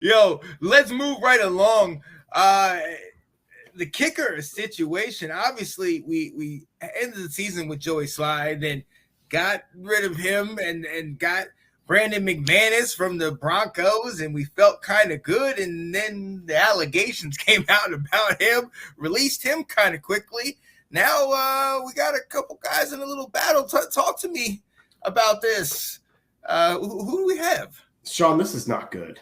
Yo, let's move right along. The kicker situation. Obviously, we ended the season with Joey Sly, then got rid of him and got Brandon McManus from the Broncos, and we felt kind of good. And then the allegations came out about him, released him kind of quickly. Now we got a couple guys in a little battle. Talk to me about this. Who do we have? Sean, this is not good.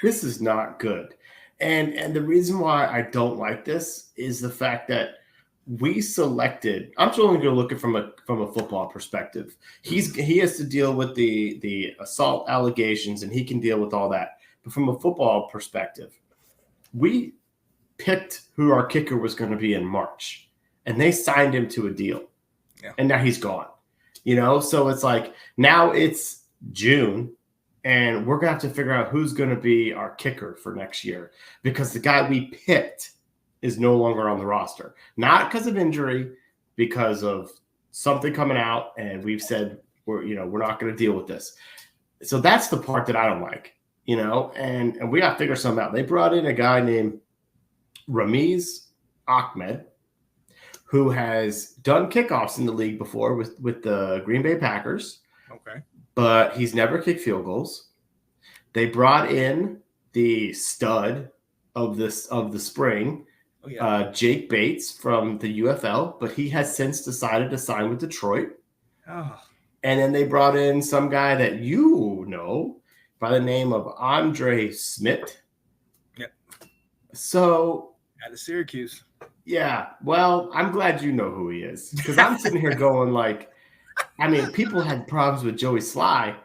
This is not good. And the reason why I don't like this is the fact that we selected. I'm just only going to look at it from a football perspective. He has to deal with the assault allegations, and he can deal with all that. But from a football perspective, we picked who our kicker was going to be in March, and they signed him to a deal, and now he's gone. So it's like now it's June. And we're going to have to figure out who's going to be our kicker for next year because the guy we picked is no longer on the roster. Not because of injury, because of something coming out, and we've said we're not going to deal with this. So that's the part that I don't like, and we got to figure something out. They brought in a guy named Ramiz Ahmed, who has done kickoffs in the league before with the Green Bay Packers. Okay. But he's never kicked field goals. They brought in the stud of the spring, Jake Bates from the UFL, but he has since decided to sign with Detroit. Oh. And then they brought in some guy that by the name of Andre Smith. Yep. So out of Syracuse. Yeah. Well, I'm glad you know who he is because I'm sitting here going like, people had problems with Joey Sly.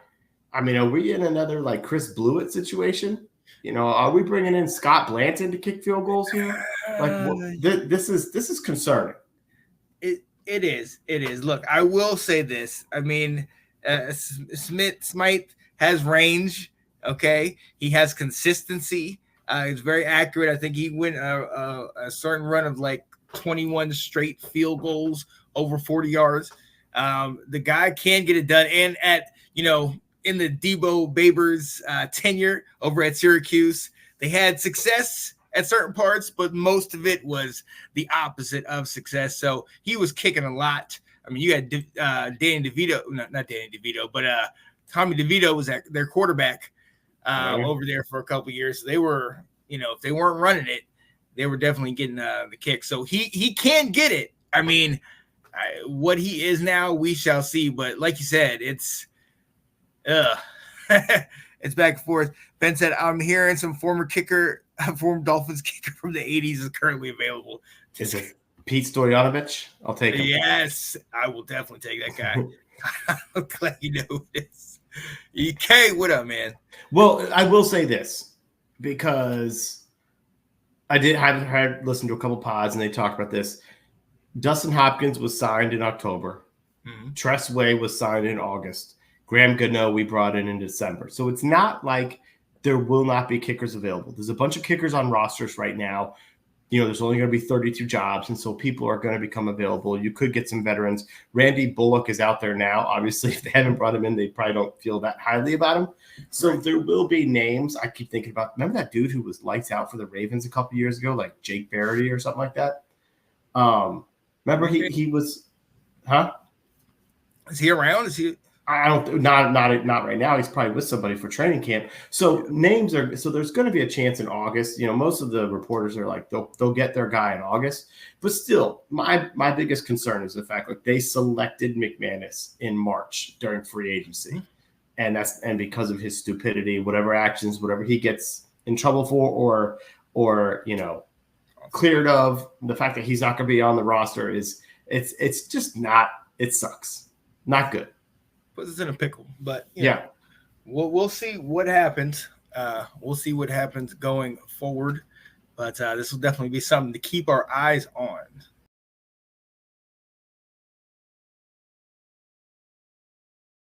Are we in another like Chris Blewett situation? Are we bringing in Scott Blanton to kick field goals here? This is concerning. It is. Look, I will say this. Smith has range. Okay, he has consistency. He's very accurate. I think he went a certain run of like 21 straight field goals over 40 yards. The guy can get it done. And in the Debo Babers tenure over at Syracuse, they had success at certain parts, but most of it was the opposite of success. So he was kicking a lot. You had Danny DeVito, not Danny DeVito, but Tommy DeVito was their quarterback over there for a couple of years. So they were, if they weren't running it, they were definitely getting the kick. So he can get it. What he is now, we shall see. But like you said, it's it's back and forth. Ben said, I'm hearing some former Dolphins kicker from the 80s is currently available. Is it Pete Stoyanovich? I'll take him. Yes, I will definitely take that guy. I'm glad you know this. EK, what up, man? Well, I will say this because I had listened to a couple pods and they talked about this. Dustin Hopkins was signed in October. Mm-hmm. Tress Way was signed in August. Graham Gano we brought in December. So it's not like there will not be kickers available. There's a bunch of kickers on rosters right now. There's only going to be 32 jobs, and so people are going to become available. You could get some veterans. Randy Bullock is out there now. Obviously, if they haven't brought him in, they probably don't feel that highly about him. So There will be names. I keep thinking about, remember that dude who was lights out for the Ravens a couple years ago, like Jake Barrity or something like that? Remember he was, huh? Is he around? Is he? I don't, not right now. He's probably with somebody for training camp. So there's going to be a chance in August. Most of the reporters are like, they'll get their guy in August, but still my biggest concern is the fact that they selected McManus in March during free agency. And because of his stupidity, whatever actions, whatever he gets in trouble for, or cleared of, the fact that he's not going to be on the roster it's just not, it sucks. Not good. Puts us in a pickle, but yeah, we'll see what happens. We'll see what happens going forward, but this will definitely be something to keep our eyes on.